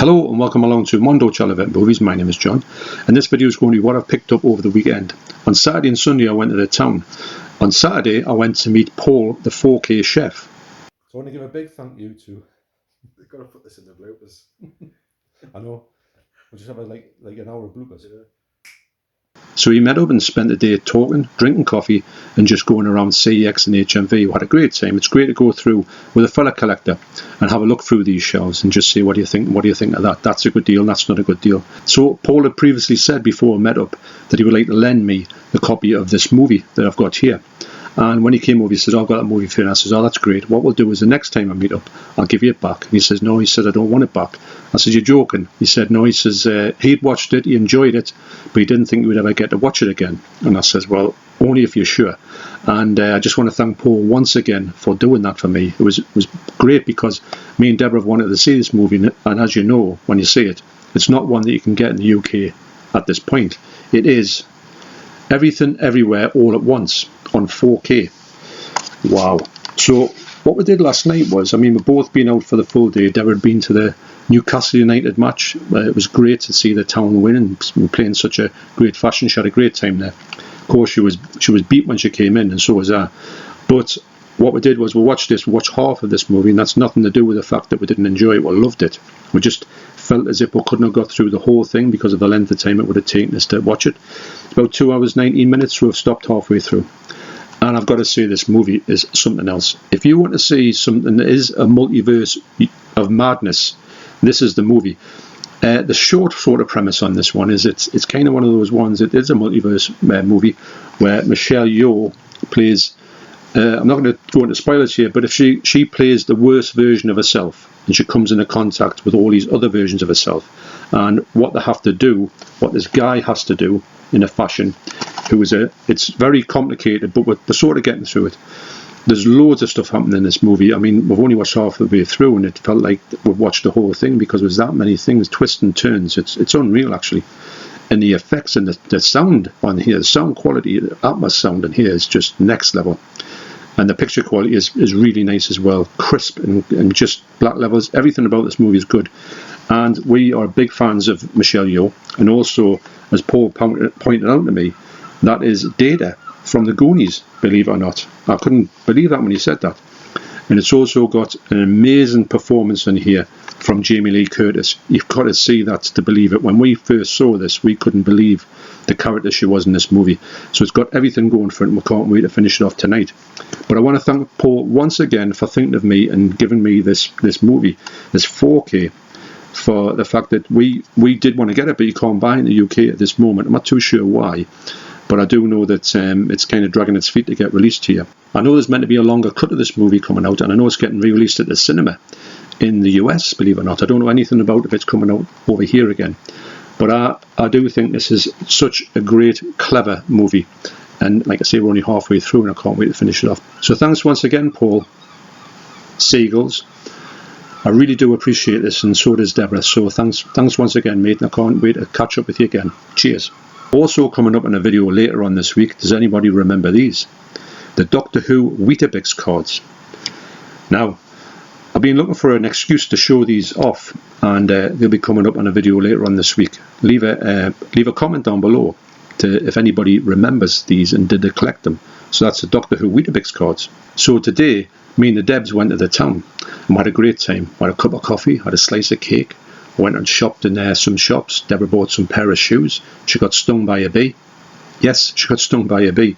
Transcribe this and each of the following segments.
Hello and welcome along to Mondo Chelloveck Movies. My name is John, and this video is going to be what I've picked up over the weekend. On Saturday and Sunday I went to the town. On Saturday I went to meet Paul, the 4K chef. So I want to give a big thank you to... They've got to put this in the bloopers. I know. We'll just have like an hour of bloopers. Yeah. So we met up and spent the day talking, drinking coffee and just going around CEX and HMV. We had a great time. It's great to go through with a fella collector and have a look through these shelves and just say, what do you think of that? That's a good deal, that's not a good deal. So Paul had previously said before we met up that he would like to lend me the copy of this movie that I've got here. And when he came over, he said, I've got that movie for you. And I says, oh, that's great. What we'll do is the next time I meet up, I'll give you it back. And he says, no, he said, I don't want it back. I said, you're joking. He said, no, he says, he'd watched it, he enjoyed it, but he didn't think he would ever get to watch it again. And I says, well, only if you're sure. And I just want to thank Paul once again for doing that for me. It was great because me and Deborah have wanted to see this movie. And as you know, when you see it, it's not one that you can get in the UK at this point. It is everything, everywhere, all at once on 4K. Wow. So what we did last night was, I mean, we've both been out for the full day. Deborah had been to the Newcastle United match. It was great to see the town win and playing such a great fashion. She had a great time there. Of course, she was beat when she came in, and so was I. But what we did was we watched half of this movie, and that's nothing to do with the fact that we didn't enjoy it or loved it. We just felt as if we couldn't have got through the whole thing because of the length of time it would have taken us to watch it. It's about 2 hours 19 minutes, so we've stopped halfway through. And I've got to say, this movie is something else. If you want to see something that is a multiverse of madness, this is the movie. The short sort of premise on this one is it's kind of one of those ones. It is a multiverse movie where Michelle Yeoh plays. I'm not going to go into spoilers here, but if she plays the worst version of herself, and she comes into contact with all these other versions of herself, and what they have to do, what this guy has to do in a fashion, it's very complicated, but we're sort of getting through it. There's loads of stuff happening in this movie. I mean, we've only watched half the way through, and it felt like we've watched the whole thing because there's that many things, twists and turns. It's unreal, actually. And the effects and the sound on here, the sound quality, the Atmos sound in here is just next level. And the picture quality is really nice as well, crisp and just black levels. Everything about this movie is good. And we are big fans of Michelle Yeoh. And also, as Paul pointed out to me, that is Data from the Goonies, believe it or not. I couldn't believe that when he said that. And it's also got an amazing performance in here from Jamie Lee Curtis. You've got to see that to believe it. When we first saw this, we couldn't believe the character she was in this movie. So it's got everything going for it, and we can't wait to finish it off tonight. But I want to thank Paul once again for thinking of me and giving me this movie, this 4K, for the fact that we did want to get it, but you can't buy it in the UK at this moment. I'm not too sure why, but I do know that it's kind of dragging its feet to get released here. I know there's meant to be a longer cut of this movie coming out, and I know it's getting re-released at the cinema in the US, believe it or not. I don't know anything about if it's coming out over here again. But I do think this is such a great, clever movie. And like I say, we're only halfway through, and I can't wait to finish it off. So thanks once again, Paul. Seagulls. I really do appreciate this, and so does Deborah. So thanks once again, mate. And I can't wait to catch up with you again. Cheers. Also coming up in a video later on this week, does anybody remember these? The Doctor Who Weetabix cards. Now, I've been looking for an excuse to show these off, and they'll be coming up in a video later on this week. Leave a comment down below if anybody remembers these and did they collect them. So that's the Doctor Who Weetabix cards. So today, me and the Debs went to the town and we had a great time. We had a cup of coffee, had a slice of cake, went and shopped in some shops. Deborah bought some pair of shoes. She got stung by a bee. Yes, she got stung by a bee.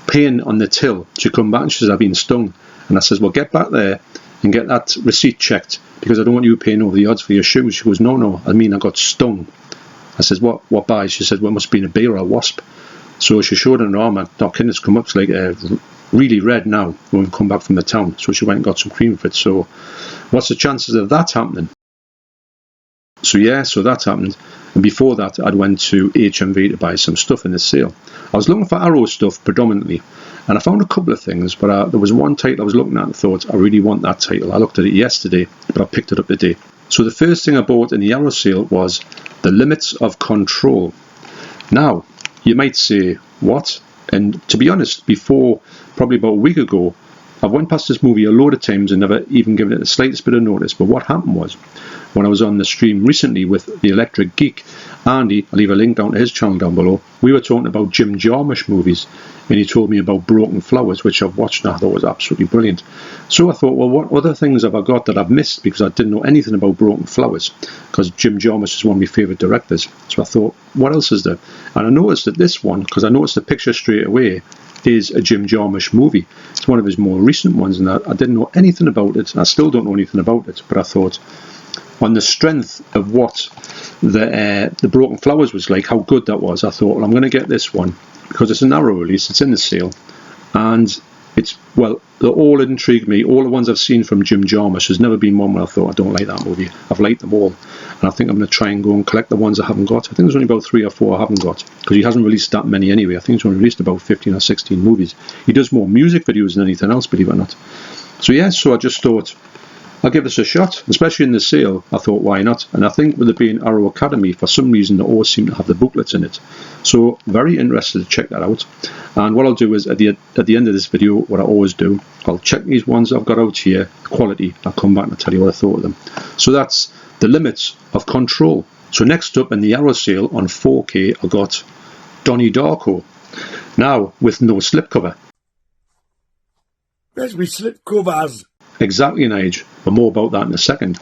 Pain on the till. She come back and she says, I've been stung. And I says, well, get back there and get that receipt checked, because I don't want you paying over the odds for your shoes. She goes, no, I mean I got stung. I says, what by? She said, well, it must have been a bee or a wasp. So she showed her arm, and her kindness come up, it's like really red now when we come back from the town. So she went and got some cream for it. So what's the chances of that happening? So yeah, so that happened. And before that, I'd went to HMV to buy some stuff in the sale. I was looking for Arrow stuff predominantly, and I found a couple of things, but there was one title I was looking at and thought, I really want that title. I looked at it yesterday, but I picked it up today. So the first thing I bought in the Arrow sale was The Limits of Control. Now, you might say, what? And to be honest, before, probably about a week ago, I went past this movie a load of times and never even given it the slightest bit of notice. But what happened was, when I was on the stream recently with the Electric Geek. Andy, I'll leave a link down to his channel down below. We were talking about Jim Jarmusch movies, and he told me about Broken Flowers, which I've watched and I thought was absolutely brilliant. So I thought, well, what other things have I got that I've missed, because I didn't know anything about Broken Flowers, because Jim Jarmusch is one of my favourite directors. So I thought, what else is there? And I noticed that this one, because I noticed the picture straight away, is a Jim Jarmusch movie. It's one of his more recent ones, and I didn't know anything about it. I still don't know anything about it, but I thought, on the strength of what the Broken Flowers was like, how good that was, I thought, well, I'm going to get this one because it's a narrow release, it's in the sale, and it's, well, they all intrigued me. All the ones I've seen from Jim Jarmusch, there's never been one where I thought, I don't like that movie. I've liked them all, and I think I'm going to try and go and collect the ones I haven't got. I think there's only about 3 or 4 I haven't got, because he hasn't released that many anyway. I think he's only released about 15 or 16 movies. He does more music videos than anything else, believe it or not. So yeah, so I just thought, I'll give this a shot, especially in the sale. I thought, why not? And I think with it being Arrow Academy, for some reason they always seem to have the booklets in it. So very interested to check that out. And what I'll do is at the end of this video, what I always do, I'll check these ones I've got out here, quality. I'll come back and I'll tell you what I thought of them. So that's The Limits of Control. So next up in the Arrow sale on 4K, I got Donnie Darko. Now with no slipcover. Where's my slipcovers? Exactly, Nige, but more about that in a second.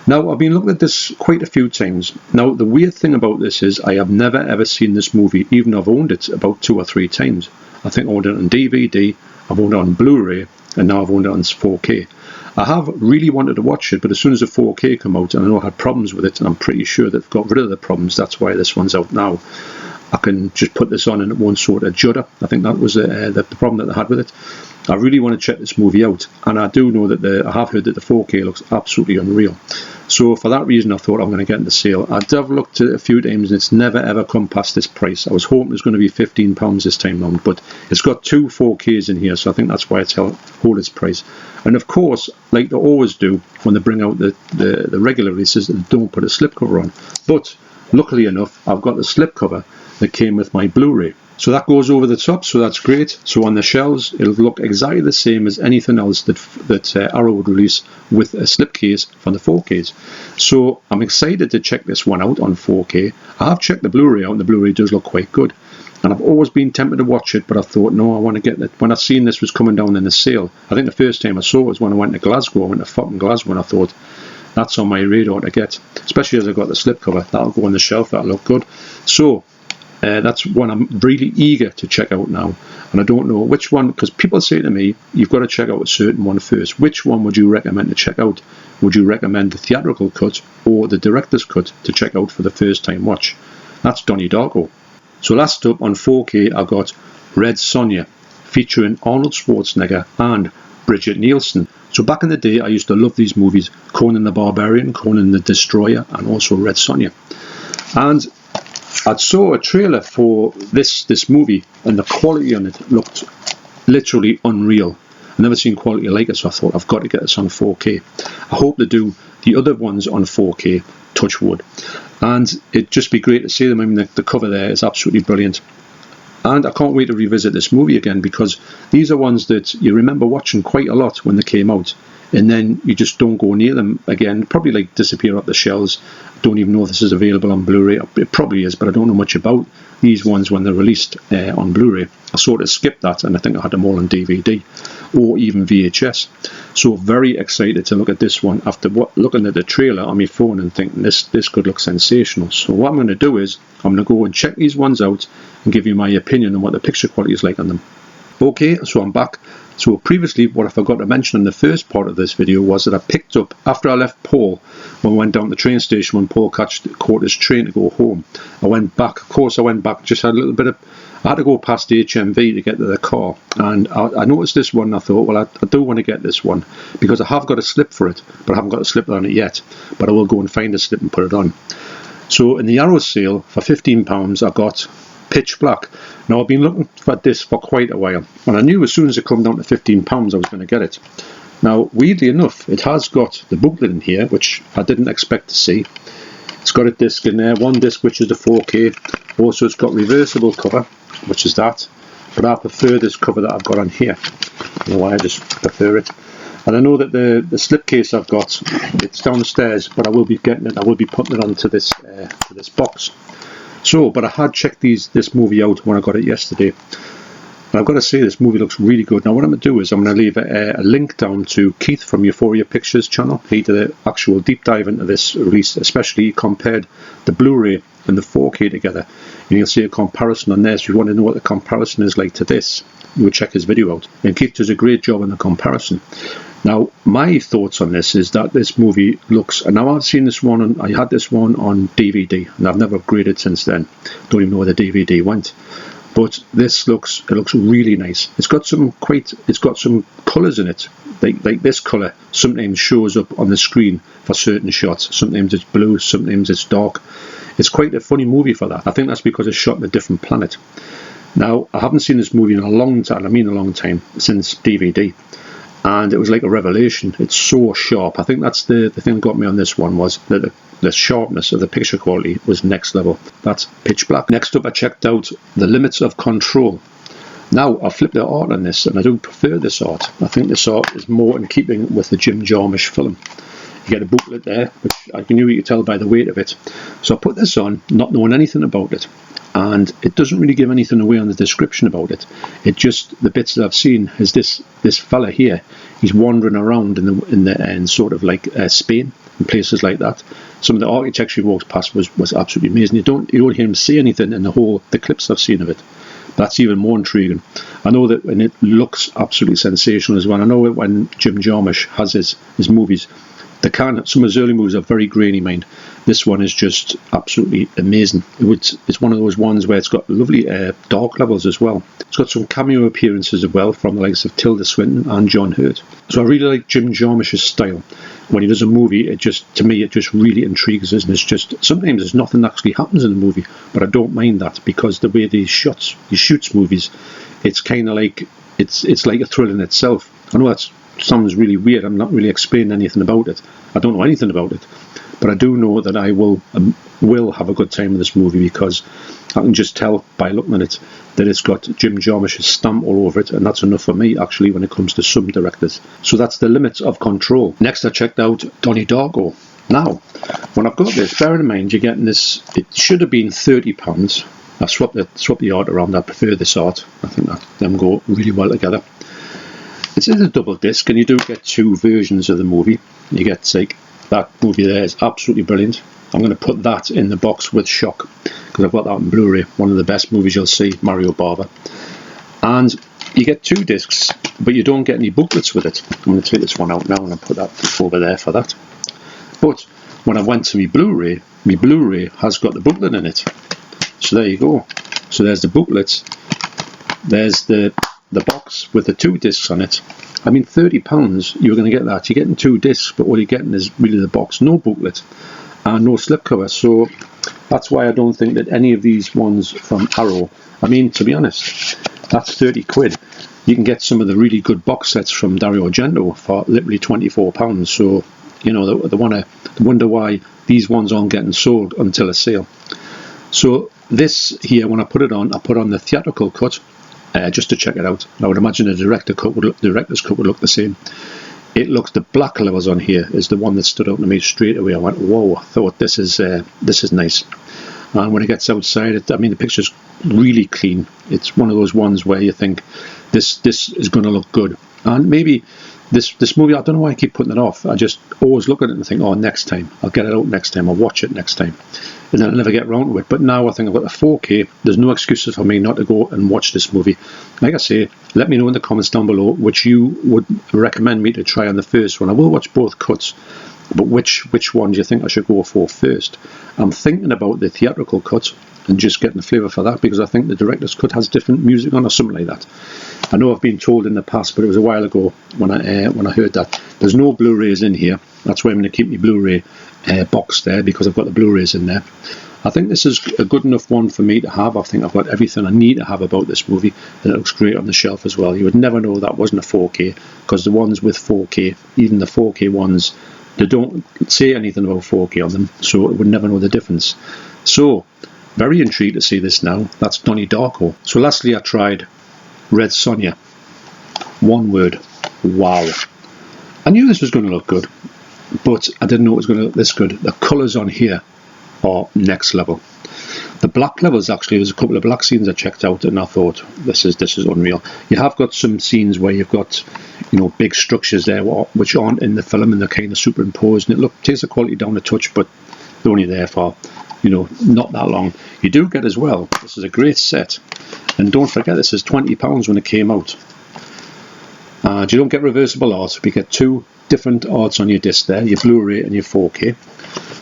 Now, I've been looking at this quite a few times. Now, the weird thing about this is I have never ever seen this movie, even though I've owned it about 2 or 3 times. I think I owned it on DVD, I've owned it on Blu Ray, and now I've owned it on 4K. I have really wanted to watch it, but as soon as the 4K came out, and I know I had problems with it, and I'm pretty sure they've got rid of the problems, that's why this one's out now. I can just put this on and it won't sort of judder. I think that was the problem that they had with it. I really want to check this movie out, and I do know that I have heard that the 4K looks absolutely unreal. So for that reason, I thought I'm going to get in the sale. I've looked at it a few times, and it's never ever come past this price. I was hoping it was going to be £15 this time round, but it's got 2 4Ks in here, so I think that's why it's held its price. And of course, like they always do when they bring out the regular releases, they don't put a slipcover on. But luckily enough, I've got the slipcover that came with my Blu Ray. So that goes over the top, so that's great. So on the shelves, it'll look exactly the same as anything else that Arrow would release with a slipcase from the 4Ks. So I'm excited to check this one out on 4K. I have checked the Blu-ray out, and the Blu-ray does look quite good. And I've always been tempted to watch it, but I thought, no, I want to get it. When I seen this was coming down in the sale, I think the first time I saw it was when I went to Glasgow. I went to fucking Glasgow, and I thought, that's on my radar to get. Especially as I got the slipcover. That'll go on the shelf, that'll look good. So that's one I'm really eager to check out now, and I don't know which one, because people say to me, you've got to check out a certain one first. Which one would you recommend to check out? Would you recommend the theatrical cut or the director's cut to check out for the first time watch? That's Donnie Darko. So last up on 4K, I got Red Sonja, featuring Arnold Schwarzenegger and Bridget Nielsen. So back in the day, I used to love these movies, Conan the Barbarian, Conan the Destroyer, and also Red Sonja. And I saw a trailer for this movie, and the quality on it looked literally unreal. I've never seen quality like it, so I thought I've got to get this on 4K. I hope they do the other ones on 4K, touch wood. And it'd just be great to see them. I mean, the cover there is absolutely brilliant. And I can't wait to revisit this movie again, because these are ones that you remember watching quite a lot when they came out, and then you just don't go near them again. Probably like disappear off the shelves. Don't even know if this is available on Blu-ray. It probably is, but I don't know much about these ones when they're released on Blu-ray. I sort of skipped that, and I think I had them all on DVD or even VHS. So very excited to look at this one after looking at the trailer on my phone and thinking this could look sensational. So what I'm going to do is I'm going to go and check these ones out and give you my opinion on what the picture quality is like on them. Okay, so I'm back. So previously, what I forgot to mention in the first part of this video was that I picked up, after I left Paul, when we went down to the train station, when Paul caught his train to go home, I went back. Of course, I went back, just had a little bit of, I had to go past the HMV to get to the car, and I noticed this one, and I thought, well, I do want to get this one, because I have got a slip for it, but I haven't got a slip on it yet, but I will go and find a slip and put it on. So in the Arrow sale, for £15, I got Pitch Black. Now, I've been looking for this for quite a while, and I knew as soon as it come down to £15 I was going to get it. Now, weirdly enough, it has got the booklet in here, which I didn't expect to see. It's got a disc in there, one disc which is the 4K. Also, it's got reversible cover, which is that, but I prefer this cover that I've got on here. I don't know why, I just prefer it. And I know that the slipcase I've got, it's downstairs, but I will be getting it. I will be putting it onto this box. So, but I had checked this movie out when I got it yesterday. And I've got to say, this movie looks really good. Now, what I'm going to do is I'm going to leave a link down to Keith from Euphoria Pictures channel. He did an actual deep dive into this release, especially he compared the Blu-ray and the 4K together. And you'll see a comparison on there. So if you want to know what the comparison is like to this, you would check his video out. And Keith does a great job in the comparison. Now, my thoughts on this is that this movie looks, and now I've seen this one, and I had this one on DVD, and I've never upgraded since then. Don't even know where the DVD went. But this looks really nice. It's got some colours in it. Like this colour sometimes shows up on the screen for certain shots. Sometimes it's blue, sometimes it's dark. It's quite a funny movie for that. I think that's because it's shot on a different planet. Now, I haven't seen this movie in a long time, I mean a long time, since DVD. And it was like a revelation. It's so sharp. I think that's the thing that got me on this one, was that the sharpness of the picture quality was next level. That's pitch black. Next up, I checked out The Limits of Control. Now, I flipped the art on this, and I do prefer this art. I think this art is more in keeping with the Jim Jarmusch film. You get a booklet there, which I knew you could tell by the weight of it. So I put this on, not knowing anything about it. And it doesn't really give anything away on the description about it. It just, the bits that I've seen is this fella here. He's wandering around in sort of like Spain and places like that. Some of the architecture he walks past was absolutely amazing. You don't hear him say anything in the clips I've seen of it. That's even more intriguing. I know that, and it looks absolutely sensational as well. I know when Jim Jarmusch has his movies, some of his early movies are very grainy, mind. This one is just absolutely amazing. It's one of those ones where it's got lovely dark levels as well. It's got some cameo appearances as well from the likes of Tilda Swinton and John Hurt. So I really like Jim Jarmusch's style. When he does a movie, to me it just really intrigues us, and it's just, sometimes there's nothing that actually happens in the movie, but I don't mind that, because the way he shoots movies, it's kind of like, it's like a thrill in itself. I know that sounds really weird. I'm not really explaining anything about it. I don't know anything about it, but I do know that I will have a good time with this movie, because I can just tell by looking at it that it's got Jim Jarmusch's stamp all over it, and that's enough for me actually when it comes to some directors. So that's The Limits of Control. Next, I checked out Donnie Darko. Now, when I've got this, bear in mind you're getting this, it should have been £30. I swapped the art around. I prefer this art. I think that them go really well together. It's a double disc, and you do get two versions of the movie. You get, like, that movie there is absolutely brilliant. I'm going to put that in the box with Shock, because I've got that on Blu Ray. One of the best movies you'll see, Mario Bava. And you get two discs, but you don't get any booklets with it. I'm going to take this one out now and I'll put that over there for that. But when I went to my Blu-ray has got the booklet in it. So there you go. So there's the booklets. There's the box with the two discs on it. I mean, £30, you're going to get that. You're getting two discs, but all you're getting is really the box, no booklet and no slipcover. So that's why I don't think that any of these ones from Arrow, I mean, to be honest, that's 30 quid. You can get some of the really good box sets from Dario Argento for literally £24. So, you know, they wonder why these ones aren't getting sold until a sale. So this here, when I put on the theatrical cut, just to check it out. I would imagine the director's cut would look the same. It looks, the black levels on here is the one that stood out to me straight away. I went, whoa! I thought this is nice. And when it gets outside, I mean, the picture's really clean. It's one of those ones where you think this is going to look good. And maybe this movie, I don't know why I keep putting it off. I just always look at it and think, oh, next time I'll get it out next time. I'll watch it next time. And then I'll never get around to it. But now I think I've got the 4K. There's no excuses for me not to go and watch this movie. Like I say, let me know in the comments down below which you would recommend me to try on the first one. I will watch both cuts, but which one do you think I should go for first? I'm thinking about the theatrical cut and just getting the flavour for that, because I think the director's cut has different music on or something like that. I know I've been told in the past, but it was a while ago when I heard that. There's no Blu-rays in here. That's why I'm going to keep my Blu-ray box there, because I've got the Blu-rays in there. I think this is a good enough one for me to have. I think I've got everything I need to have about this movie, and it looks great on the shelf as well. You would never know that wasn't a 4K, because the ones with 4K, even the 4K ones, they don't say anything about 4K on them, so I would never know the difference. So, very intrigued to see this now. That's Donnie Darko. So lastly, I tried Red Sonja. One word, wow. I knew this was going to look good, but I didn't know it was going to look this good. The colours on here are next level. The black levels, actually, there's a couple of black scenes I checked out and I thought, this is unreal. You have got some scenes where you've got, you know, big structures there which aren't in the film, and they're kind of superimposed, and it takes the quality down a touch, but they're only there for, you know, not that long. You do get as well, this is a great set, and don't forget this is £20 when it came out. And you don't get reversible art, but you get two different arts on your disc there, your Blu Ray and your 4K.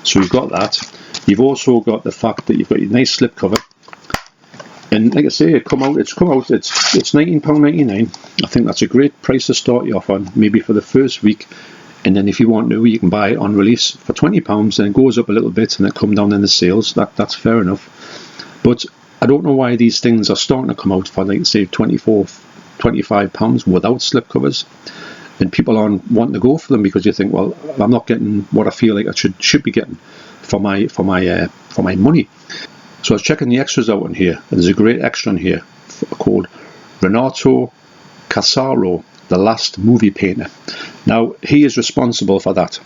So you've got that. You've also got the fact that you've got your nice slip cover, and like I say, it's £19.99. I think that's a great price to start you off on, maybe for the first week, and then if you want to, you can buy it on release for £20, and it goes up a little bit, and it come down in the sales. That's fair enough. But I don't know why these things are starting to come out for, like, say, £24-25 without slip covers, and people aren't wanting to go for them because you think, well, I'm not getting what I feel like I should be getting for my money. So I was checking the extras out on here, and there's a great extra on here called Renato Casaro, the last movie painter. Now he is responsible for that.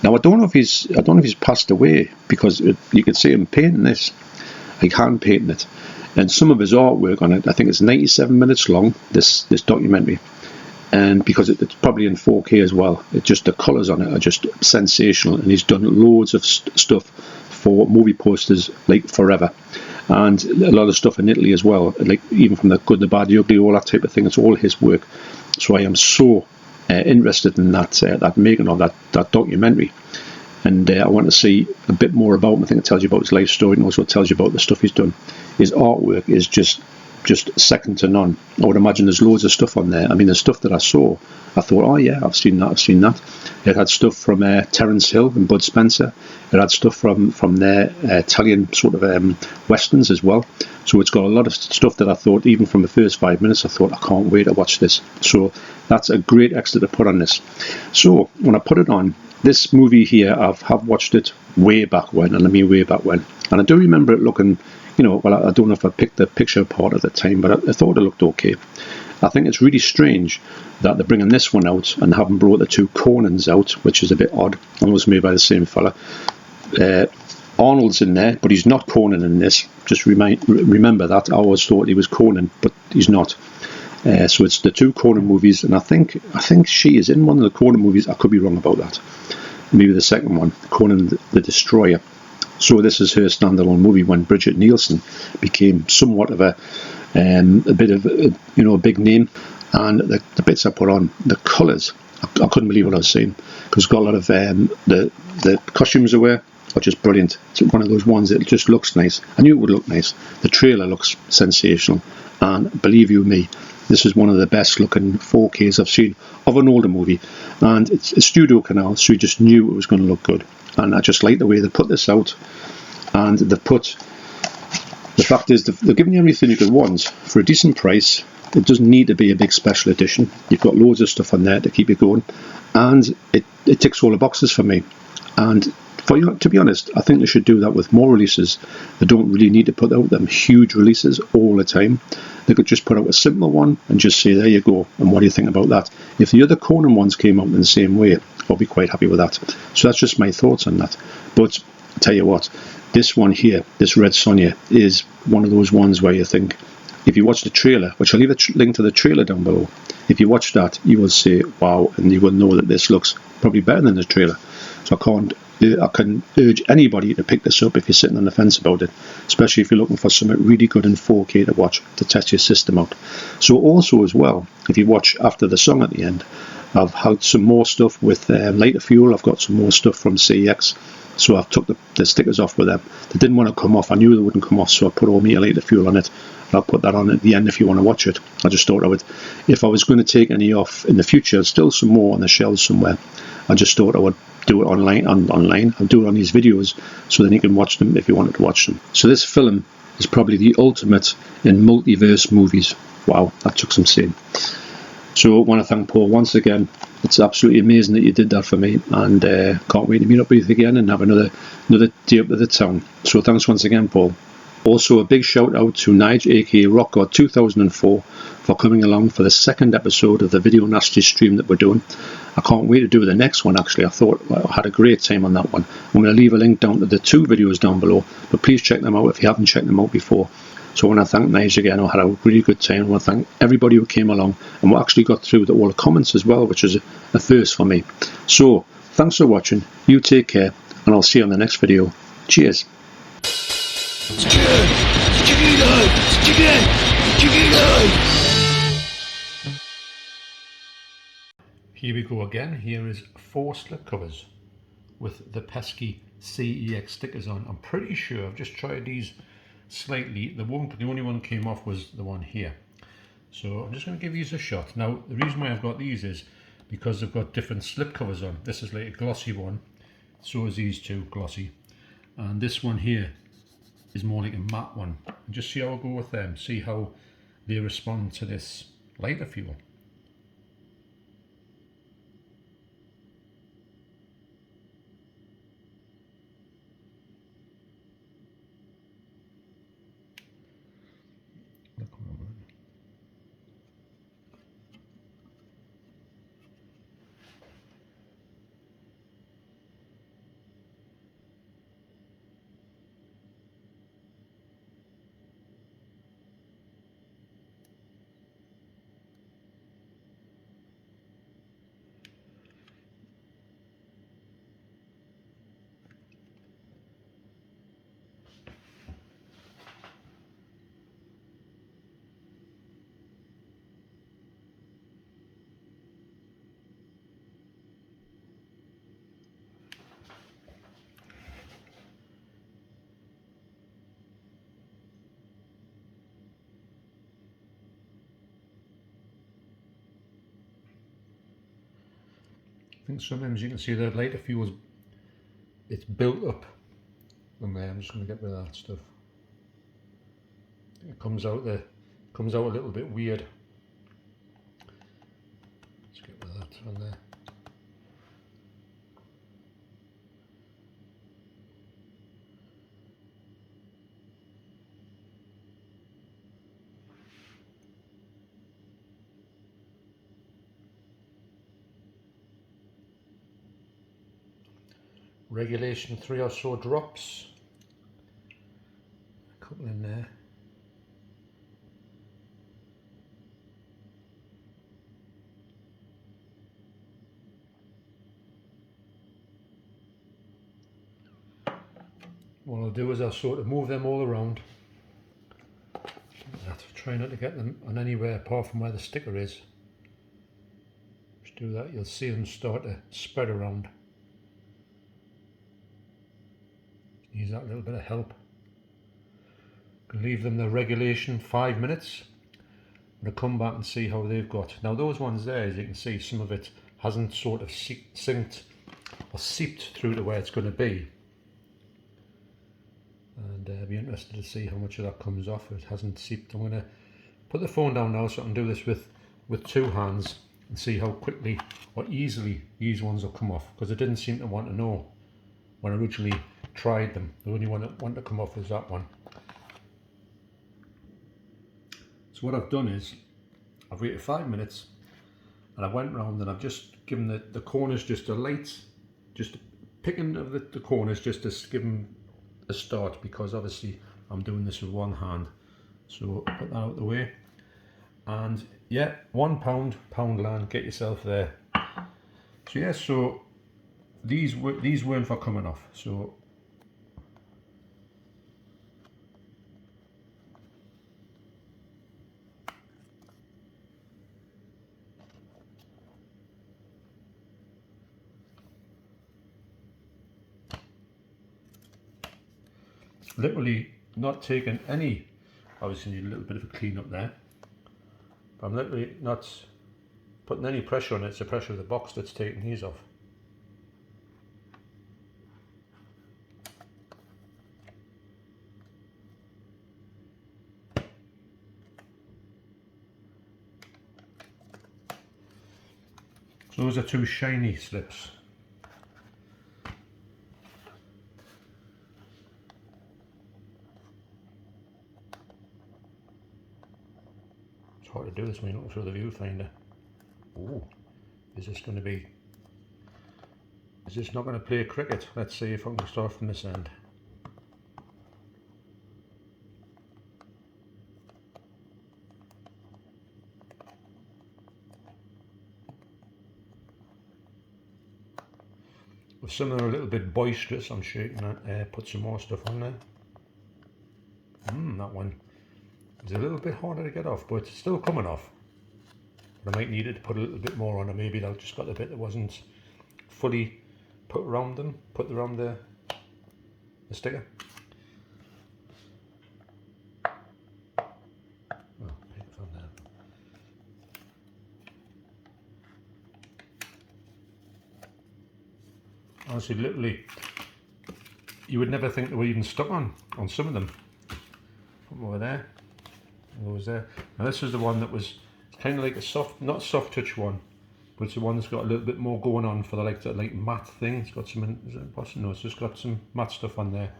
Now I don't know if he's passed away, because you could see him painting this, like hand painting it, and some of his artwork on it, I think it's 97 minutes long, this documentary. And because it's probably in 4K as well, it's just the colours on it are just sensational, and he's done loads of stuff for movie posters like forever, and a lot of stuff in Italy as well, like even from The Good, the Bad, the Ugly, all that type of thing. It's all his work. So I am so interested in that making of that documentary, and I want to see a bit more about him. I think it tells you about his life story, and also it tells you about the stuff he's done. His artwork is just second to none. I would imagine there's loads of stuff on there. I mean, the stuff that I saw, I thought, oh yeah, I've seen that. It had stuff from Terence Hill and Bud Spencer. It had stuff from their Italian sort of westerns as well. So it's got a lot of stuff that I thought, even from the first 5 minutes, I thought, I can't wait to watch this. So that's a great extra to put on this. So when I put it on, this movie here, I've watched it way back when, and I mean way back when. And I do remember it looking, you know, well, I don't know if I picked the picture apart at the time, but I thought it looked okay. I think it's really strange that they're bringing this one out and haven't brought the two Conans out, which is a bit odd. Almost made by the same fella. Arnold's in there, but he's not Conan in this. Just remember that. I always thought he was Conan, but he's not. So it's the two Conan movies, and I think she is in one of the Conan movies. I could be wrong about that. Maybe the second one, Conan the Destroyer. So this is her standalone movie when Bridget Nielsen became somewhat of a bit of a big name. And the bits I put on, the colours, I couldn't believe what I was seeing, because it's got a lot of the costumes they wear are just brilliant. It's one of those ones that just looks nice. I knew it would look nice. The trailer looks sensational, and believe you me, this is one of the best looking 4Ks I've seen of an older movie, and it's a studio canal, so you just knew it was going to look good. And I just like the way they put this out, and the fact is they've given you everything you could want for a decent price. It doesn't need to be a big special edition. You've got loads of stuff on there to keep you going, and it ticks all the boxes for me. And to be honest, I think they should do that with more releases. They don't really need to put out them huge releases all the time. They could just put out a simple one and just say, there you go, and what do you think about that? If the other Conan ones came out in the same way, I'll be quite happy with that. So that's just my thoughts on that. But I'll tell you what, this one here, this Red Sonja, is one of those ones where you think, if you watch the trailer, which I'll leave a link to the trailer down below, if you watch that, you will say, wow, and you will know that this looks probably better than the trailer. So I can urge anybody to pick this up if you're sitting on the fence about it, especially if you're looking for something really good in 4K to watch to test your system out. So also as well, if you watch after the song at the end, I've had some more stuff with Lighter Fuel. I've got some more stuff from CEX, so I've took the stickers off with them. They didn't want to come off. I knew they wouldn't come off, so I put all my Lighter Fuel on it. I'll put that on at the end if you want to watch it. I just thought I would, if I was going to take any off in the future, there's still some more on the shelves somewhere. I just thought I would do it online. I'll do it on these videos, so then you can watch them if you wanted to watch them. So this film is probably the ultimate in multiverse movies. Wow, that took some saying. So I want to thank Paul once again. It's absolutely amazing that you did that for me, and can't wait to meet up with you again and have another day up at the town. So thanks once again, Paul. Also a big shout out to Nige aka Rockgod 2004 for coming along for the second episode of the Video Nasties stream that we're doing. I can't wait to do the next one actually. I thought I had a great time on that one. I'm going to leave a link down to the 2 videos down below, but please check them out if you haven't checked them out before. So I want to thank Nige again. I had a really good time. I want to thank everybody who came along, and we actually got through all the comments as well, which is a first for me. So thanks for watching, you take care, and I'll see you on the next video. Cheers. Here we go again. Here is 4 slip covers with the pesky CEX stickers on. I'm pretty sure I've just tried these slightly. The only one that came off was the one here. So I'm just going to give these a shot. Now the reason why I've got these is because they've got different slip covers on. This is like a glossy one, so is these two glossy, and this one here is more like a matte one. And just see how I go with them, see how they respond to this lighter fuel. I think sometimes you can see the lighter fuel, it's built up on there. I'm just going to get rid of that stuff. It comes out a little bit weird. Let's get rid of that on there. Regulation 3 or so drops, a couple in there. What I'll do is I'll sort of move them all around. Try not to get them on anywhere apart from where the sticker is. Just do that, you'll see them start to spread around. Use that little bit of help. Can leave them the regulation 5 minutes. I'm going to come back and see how they've got. Now those ones there, as you can see, some of it hasn't sort of synced or seeped through to where it's going to be. And I'll be interested to see how much of that comes off. It hasn't seeped. I'm going to put the phone down now so I can do this with 2 hands and see how quickly or easily these ones will come off, because I didn't seem to want to know when I originally tried them. The only one that wanted to come off was that one. So what I've done is I've waited 5 minutes and I went round and I've just given the corners just a light, just picking of the corners just to give them a start, because obviously I'm doing this with one hand. So put that out the way, and yeah, £1 get yourself there. So yeah, so these weren't for coming off. So literally not taking any, obviously need a little bit of a clean up there, but I'm literally not putting any pressure on it. It's the pressure of the box that's taking these off. So those are 2 shiny slips. hard to do this when you're looking through the viewfinder. Oh, is this going to be... Is this not going to play cricket? Let's see if I can start from this end. If some are a little bit boisterous, I'm shaking that, put some more stuff on there. That one is a little bit harder to get off, but it's still coming off. But I might need it to put a little bit more on, or maybe I've just got the bit that wasn't fully put around them, around the sticker. Oh, pick it from there. Honestly, literally, you would never think they were even stuck on some of them. Put them over there, and those there. Now this is the one that was kind of like a soft, not soft touch one, but it's the one that's got a little bit more going on for the like matte thing. It's got some, is it possible? No, it's just got some matte stuff on there.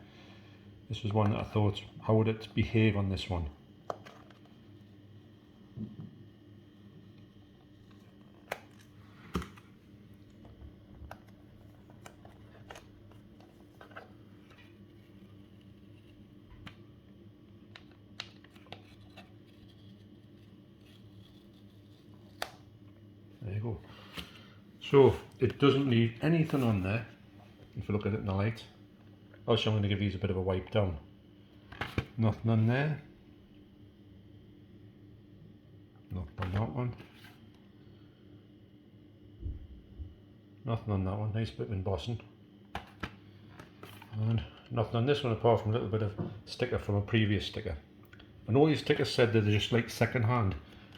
This was one that I thought, how would it behave on this one? There you go. So it doesn't leave anything on there if you look at it in the light. Also, I'm going to give these a bit of a wipe down. Nothing on there. Nothing on that one. Nothing on that one. Nice bit of embossing. And nothing on this one apart from a little bit of sticker from a previous sticker. And all these stickers said they're just like second hand.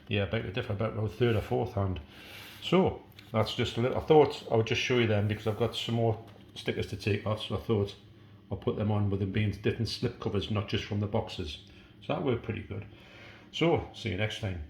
Yeah, I beg to differ, about third or fourth hand. So that's just a little. I thought I would just show you them because I've got some more stickers to take off. So I thought I'll put them on with them being different slip covers, not just from the boxes. So that worked pretty good. So see you next time.